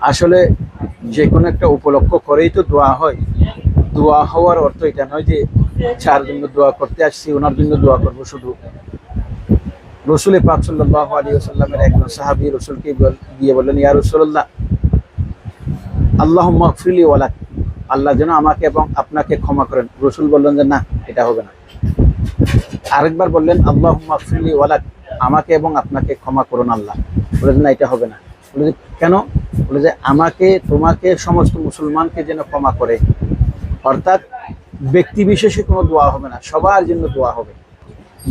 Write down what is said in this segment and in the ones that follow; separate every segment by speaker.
Speaker 1: আসলে যে কোনো একটা উপলক্ষ করেই তো দোয়া হয়। দোয়া হওয়ার অর্থ এটা নয় যে যার জন্য দোয়া করতে আসছি ওনার জন্য দোয়া করবো শুধু। রসুল পাক সাল্লাল্লাহু আলাইহি ওয়াসাল্লামের একজন সাহাবী রসুলকে গিয়ে বললেন, ইয়া রাসূলুল্লাহ, আল্লাহুম্মা গফিরলি ওয়া লাক, আল্লাহ যেন আমাকে এবং আপনাকে ক্ষমা করেন। রসুল বললেন যে না, এটা হবে না। আরেকবার বললেন, আল্লাহুম্মা গফিরলি ওয়া লাক, আমাকে এবং আপনাকে ক্ষমা করুন আল্লাহ। বলে না, এটা হবে না। বলে যে কেন? বলে যে আমাকে, তোমাকে, সমস্ত মুসলমানকে যেন ক্ষমা করে। অর্থাৎ ব্যক্তি বিশেষে কোনো দোয়া হবে না, সবার জন্য দোয়া হবে।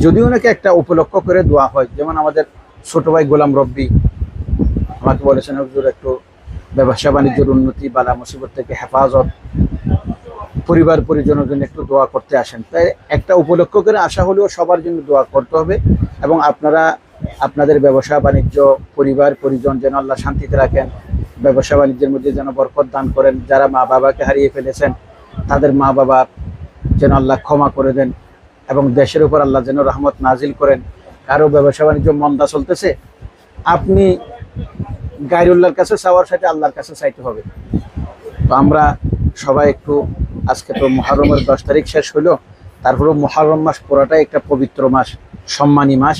Speaker 1: যদিও নাকি একটা উপলক্ষ করে দোয়া হয়, যেমন আমাদের ছোট ভাই গোলাম রব্বি আমাকে বলেছেন, হুজুর একটু ব্যবসা বাণিজ্যের উন্নতি, বালা মুসিবত থেকে হেফাজত, পরিবার পরিজনের জন্য একটু দোয়া করতে আসেন। তাই একটা উপলক্ষ করে আসা হলেও সবার জন্য দোয়া করতে হবে। এবং আপনারা আপনাদের ব্যবসা বাণিজ্য, পরিবার পরিজন যেন আল্লাহ শান্তিতে রাখেন, ব্যবসা বাণিজ্যের মধ্যে যেন বরকত দান করেন। যারা মা বাবাকে হারিয়ে ফেলেছেন তাদের মা বাবা যেন আল্লাহ ক্ষমা করে দেন, এবং দেশের উপর আল্লাহ যেন রহমত নাজিল করেন। কারো ব্যবসা বাণিজ্য মন্দা চলতেছে, আপনি গায়রুল্লাহর কাছে চাওয়ার সাথে আল্লাহর কাছে চাইতে হবে। তো আমরা সবাই একটু, আজকে তো মুহররমের 10 তারিখ শেষ হলো, তারপরেও মুহররম মাস পুরোটাই একটা পবিত্র মাস, সম্মানী মাস।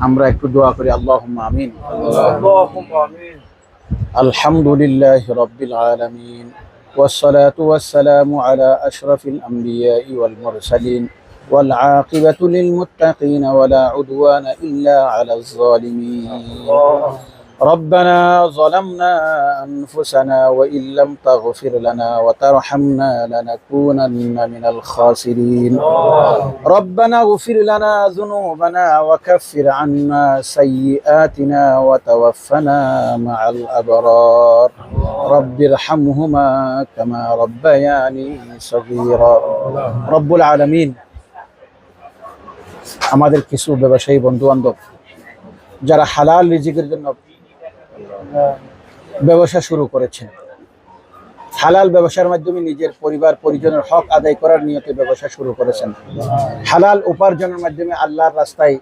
Speaker 1: আমরা একটু দোয়া করি, আল্লাহুম্মা আমিন।
Speaker 2: আল্লাহুম্মা আমিন।
Speaker 1: আলহামদুলিল্লাহি রাব্বিল আলামিন, والصلاة والسلام على أشرف الأنبياء والمرسلين والعاقبة للمتقين ولا عدوان إلا على الظالمين. ربنا ظلمنا أنفسنا وإن لم تغفر لنا وترحمنا لنكونن من الخاسرين. ربنا اغفر لنا ذنوبنا وكفر عنا سيئاتنا وتوفنا مع الأبرار. رب ارحمهما كما ربياني صغيرا. رب العالمين আমাদের কিছু ব্যবসায়ী বন্ধু বান্ধব যারা হালাল রিজিকের জন্য ব্যবসা শুরু করেছেন, হালাল ব্যবসার মাধ্যমে নিজের পরিবার পরিজনের হক আদায় করার নিয়তে ব্যবসা শুরু করেছেন, হালাল উপার্জনের মাধ্যমে আল্লাহর রাস্তায়,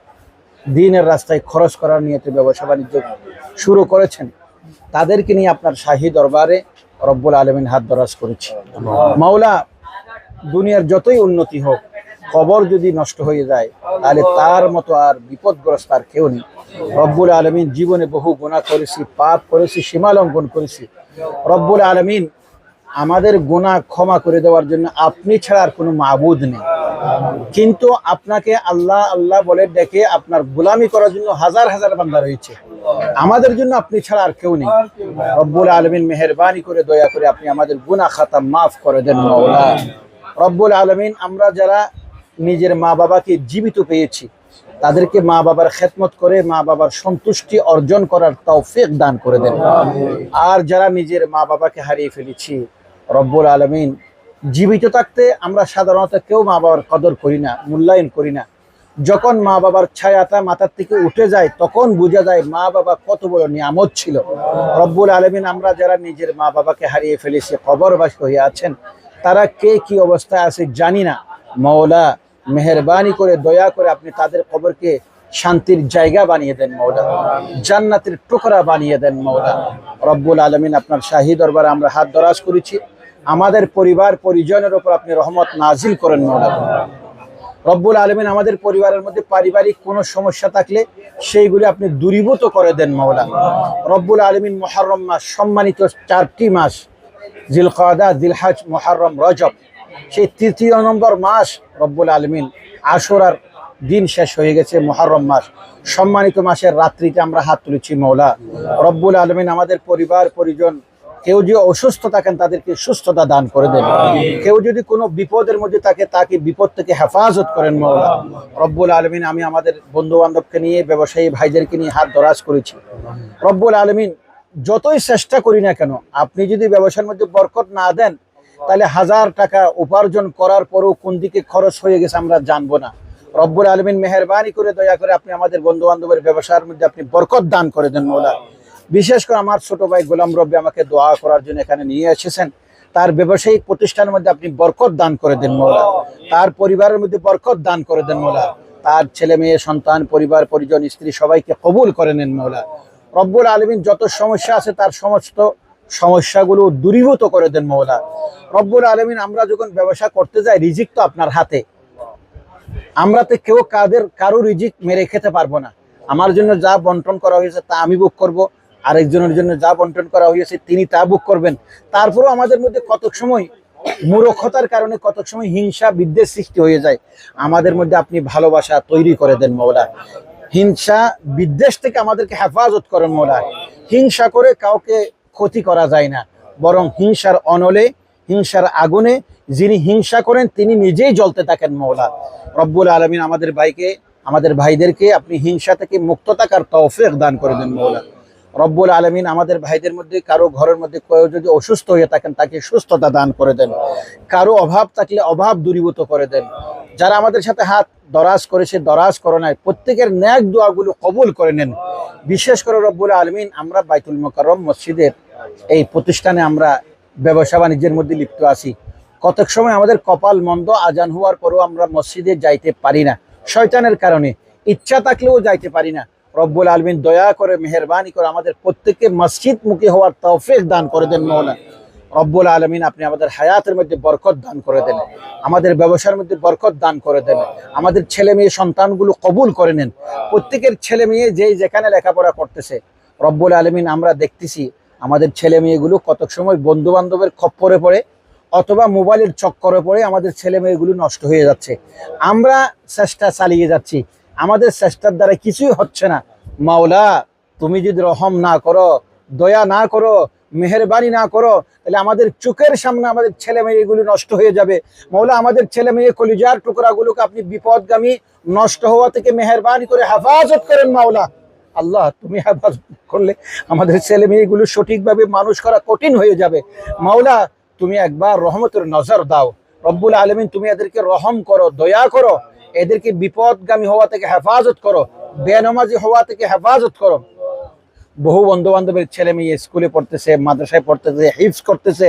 Speaker 1: দ্বীনের রাস্তায় খরচ করার নিয়তে ব্যবসা বাণিজ্য শুরু করেছেন, তাদেরকে নিয়ে আপনার শাহী দরবারে রব্বুল আলামিন হাত দরাজ করেছি। মাওলা, দুনিয়ার যতই উন্নতি হোক, কবর যদি নষ্ট হয়ে যায় তাহলে তার মতো আর বিপদগ্রস্ত আর কেউ নেই। রব্বুল আলামিন, জীবনে বহু গুনাহ করেছি, পাপ করেছি, সীমা লঙ্ঘন করেছি। রব্বুল আলামিন, আমাদের গুনাহ ক্ষমা করে দেওয়ার জন্য আপনি ছাড়া আর কোনো মাবুদ নেই। কিন্তু আপনাকে আল্লাহ আল্লাহ বলে ডেকে আপনার গোলামি করার জন্য হাজার হাজার বান্দা রয়েছে, আমাদের জন্য আপনি ছাড়া আর কেউ নেই। রব্বুল আলামিন, মেহেরবানি করে দয়া করে আপনি আমাদের গুনাহ খাতা মাফ করে দেন মাওলা। রব্বুল আলামিন, আমরা যারা নিজের মা বাবাকে জীবিত পেয়েছি, তাদেরকে মা বাবার খেদমত করে মা বাবার সন্তুষ্টি অর্জন করার তৌফিক দান করে দেন। আর যারা নিজের মা বাবাকে হারিয়ে ফেলেছি, রব্বুল আলামিন, জীবিত থাকতে আমরা সাধারণত কেউ মা বাবার কদর করি না, মূল্যায়ন করি না। যখন মা বাবার ছায়াটা মাথার থেকে উঠে যায় তখন বোঝা যায় মা বাবা কত বড় নিয়ামত ছিল। রব্বুল আলামিন, আমরা যারা নিজের মা বাবাকে হারিয়ে ফেলেছি, কবরবাসী হয়ে আছেন, তারা কে কি অবস্থায় আছে জানি না। মাওলা, মেহেরবানি করে দয়া করে আপনি তাদের কবরকে শান্তির জায়গা বানিয়ে দেন মাওলা, জান্নাতের টুকরা বানিয়ে দেন মাওলা। রব্বুল আলামিন, আপনার শাহী দরবারে আমরা হাত দরাজ করেছি, আমাদের পরিবার পরিজনের উপর আপনি রহমত নাজিল করেন মাওলা। রব্বুল আলামিন, আমাদের পরিবারের মধ্যে পারিবারিক কোনো সমস্যা থাকলে সেইগুলি আপনি দূরীভূত করে দেন মাওলা। রব্বুল আলামিন, মুহররম মাস, সম্মানিত 4টি মাস, জিলকাদা, জিলহজ, মুহররম, রজব, সেই 3য় নম্বর মাস রব্বুল আলামিন, আশুরার দিন শেষ হয়ে গেছে, মুহররম মাস, সম্মানিত মাসের রাত্রিতে আমরা হাত তুলেছি মাওলা। রব্বুল আলামিন, আমাদের পরিবার পরিজন কেউ যদি অসুস্থ থাকেন তাদেরকে সুস্থতা দান করে দেন, কেউ যদি কোনো বিপদের মধ্যে থাকে তাকে বিপদ থেকে হেফাজত করেন মাওলা। রব্বুল আলামিন, আমি আমাদের বন্ধু বান্ধবকে নিয়ে, ব্যবসায়ী ভাইদেরকে নিয়ে হাত দরাজ করেছি। রব্বুল আলামিন, যতই চেষ্টা করি না কেন, আপনি যদি ব্যবসার মধ্যে বরকত না দেন তাহলে 1000 টাকা উপার্জন করার পরেও কোন দিকে খরচ হয়ে গেছে আমরা জানবো না। রব্বুল আলামিন, মেহেরবানি করে দয়া করে আপনি আমাদের বন্ধু বান্ধবের ব্যবসার মধ্যে আপনি বরকত দান করে দেন মাওলা। বিশেষ করে আমার ছোট ভাই গোলাম রব্বি আমাকে দোয়া করার জন্য এখানে নিয়ে এসেছেন, তার ব্যবসায়িক প্রতিষ্ঠানের মধ্যে আপনি বরকত দান করে দেন মাওলা, তার পরিবারের মধ্যে বরকত দান করে দেন মাওলা, তার ছেলে মেয়ে সন্তান পরিবার পরিজন স্ত্রী সবাইকে কবুল করে নেন মাওলা। রব্বুল আলামিন, যত সমস্যা আছে তার সমস্ত সমস্যাগুলো দূরীভূত করে দেন মওলা। রব্বুল আলামিন, আমরা যখন ব্যবসা করতে যাই, রিজিক তো আপনার হাতে। আমরা তো কেউ কারো রিজিক মেরে খেতে পারবো না। আমার জন্য যা বন্টন করা হয়েছে তা আমি বুক করব, আরেকজনের জন্য যা বন্টন করা হয়েছে তিনি তা বুক করবেন। তারপরেও আমাদের মধ্যে কতক সময় মূর্খতার কারণে কতক সময় হিংসা বিদ্বেষ সৃষ্টি হয়ে যায়। আমাদের মধ্যে আপনি ভালোবাসা তৈরি করে দেন মওলা। হিংসা বিদ্বেষ থেকে আমাদেরকে হেফাজত করেন মওলা। হিংসা করে কাউকে ক্ষতি করা যায় না, বরং হিংসার অনলে, হিংসার আগুনে যিনি হিংসা করেন তিনি নিজেই জ্বলতে থাকেন মওলা। রব্বুল আলামিন, আমাদের ভাইদেরকে আপনি হিংসা থেকে মুক্ত থাকার তৌফিক দান করে দেন মওলা। রব্বুল আলামিন, আমাদের ভাইদের মধ্যে কারো ঘরের মধ্যে কেউ যদি অসুস্থ হয়ে থাকেন তাকে সুস্থতা দান করে দেন। কারো অভাব থাকলে অভাব দূরীভূত করে দেন। যারা আমাদের সাথে হাত দরাজ করেছে, দরাজ করোনায়, প্রত্যেকের ন্যাক দোয়াগুলো কবুল করে নেন। বিশেষ করে রব্বুল আলামিন, আমরা বাইতুল মোকাররম মসজিদের এই প্রতিষ্ঠানে আমরা ব্যবসা বাণিজ্যের মধ্যে লিপ্ত আছি। কতক সময় আমাদের কপাল মন্দ, আজান হওয়ার পরেও আমরা মসজিদে যাইতে পারি না, শয়তানের কারণে। ইচ্ছা থাকলেও যাইতে পারি না। রব্বুল আলামিন, দয়া করে মেহেরবানি করে আমাদের প্রত্যেককে মসজিদমুখী হওয়ার তৌফিক দান করে দেন মওলা। রব্বুল আলামিন, আপনি আমাদের হায়াতের মধ্যে বরকত দান করে দেন, আমাদের ব্যবসার মধ্যে বরকত দান করে দেন, আমাদের ছেলে মেয়ে সন্তানগুলো কবুল করে নেন। প্রত্যেকের ছেলে মেয়ে যেখানে লেখাপড়া করতেছে, রব্বুল আলামিন, আমরা দেখতেছি আমাদের ছেলে মেয়েগুলো কতক সময় বন্ধু বান্ধবের খপ্পরে পড়ে অথবা মোবাইলের চক্করে পড়ে আমাদের ছেলে মেয়েগুলো নষ্ট হয়ে যাচ্ছে। আমরা চেষ্টা চালিয়ে যাচ্ছি, আমাদের চেষ্টার দ্বারা কিছুই হচ্ছে না। মাওলা, তুমি যদি রহম না করো, দয়া না করো, মেহেরবানি না করো, তাহলে আমাদের চোখের সামনে আমাদের ছেলে মেয়েগুলো নষ্ট হয়ে যাবে। মাওলা, আমাদের ছেলে মেয়ে কলিজার টুকরাগুলোকে আপনি বিপদগামী নষ্ট হওয়া থেকে মেহেরবানি করে হেফাজত করেন মাওলা। আল্লাহ, তুমি হেফাজত করলে আমাদের ছেলে মেয়েগুলো সঠিকভাবে মানুষ করা কঠিন হয়ে যাবে। মাওলা, তুমি একবার রহমতের নজর দাও। রব্বুল আলামিন, তুমি এদেরকে রহম করো, দয়া করো, এদেরকে বিপদগামী হওয়া থেকে হেফাজত করো, বেনামাজি হওয়া থেকে হেফাজত করো। বহু বন্ধু বান্ধবের ছেলে মেয়ে স্কুলে পড়তেছে, মাদ্রাসায় পড়তেছে, হিফজ করতেছে,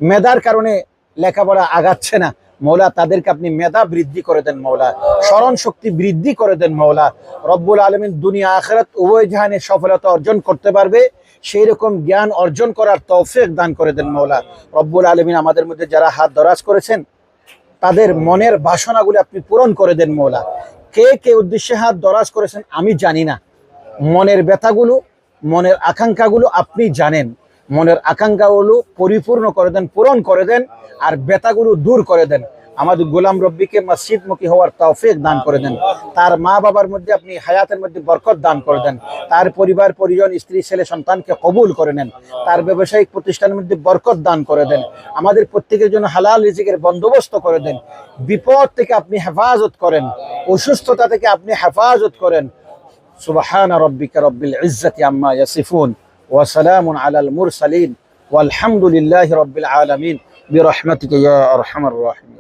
Speaker 1: মেধার কারণে লেখাপড়া আগাচ্ছে না। মওলা, তাদেরকে আপনি মেধা বৃদ্ধি করে দেন মওলা, স্মরণ শক্তি বৃদ্ধি করে দেন মওলা। রব্বুল আলামিন, দুনিয়া আখিরাত উভয় জাহানে সফলতা অর্জন করতে পারবে সেই রকম জ্ঞান অর্জন করার তৌফিক দান করে দেন মওলা। রব্বুল আলামিন, আমাদের মধ্যে যারা হাত দরাজ করেছেন তাদের মনের বাসনাগুলো আপনি পূরণ করে দেন মওলা। কে কে উদ্দেশ্যে হাত দরাজ করেছেন আমি জানি না, মনের ব্যথাগুলো, মনের আকাঙ্ক্ষাগুলো আপনি জানেন। মনের আকাঙ্ক্ষাগুলো পরিপূর্ণ করে দেন, পূরণ করে দেন, আর ব্যথাগুলো দূর করে দেন। আমাদের গোলাম রব্বিকে মসজিদমুখী হওয়ার তৌফিক দান করে দেন। তার মা বাবার মধ্যে আপনি হায়াতের মধ্যে বরকত দান করে দেন। তার পরিবার পরিজন, স্ত্রী ছেলে সন্তানকে কবুল করে নেন। তার ব্যবসায়িক প্রতিষ্ঠানের মধ্যে বরকত দান করে দেন। আমাদের প্রত্যেকের জন্য হালাল রিজিকের বন্দোবস্ত করে দেন। বিপদ থেকে আপনি হেফাজত করেন, অসুস্থতা থেকে আপনি হেফাজত করেন। সুবহান রাব্বিকা রব্বিল ইজ্জাতি আম্মা ইয়াসিফুন ওয়া সালামুন আলাল মুরসালিন ওয়ালহামদুলিল্লাহি রাব্বিল আলামিন বিরহমাতিকা ইয়া আরহামার রাহিমিন।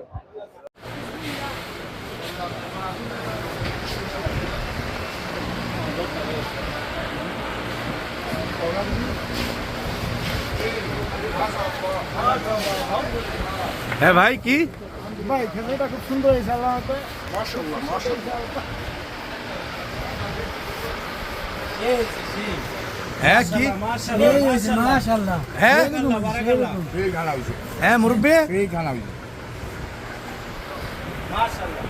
Speaker 3: হ্যাঁ ভাই, কি
Speaker 2: ভাই, খেলাটা খুব সুন্দর হয়েছে। আল্লাহ হাফেজ। মাশাআল্লাহ, মাশাআল্লাহ।
Speaker 3: হ্যাঁ, কি
Speaker 2: মাশাআল্লাহ,
Speaker 3: হ্যাঁ
Speaker 2: এই গানা হইছে,
Speaker 3: হ্যাঁ মুরব্বী,
Speaker 2: এই গানা হইছে।
Speaker 1: মাশাআল্লাহ।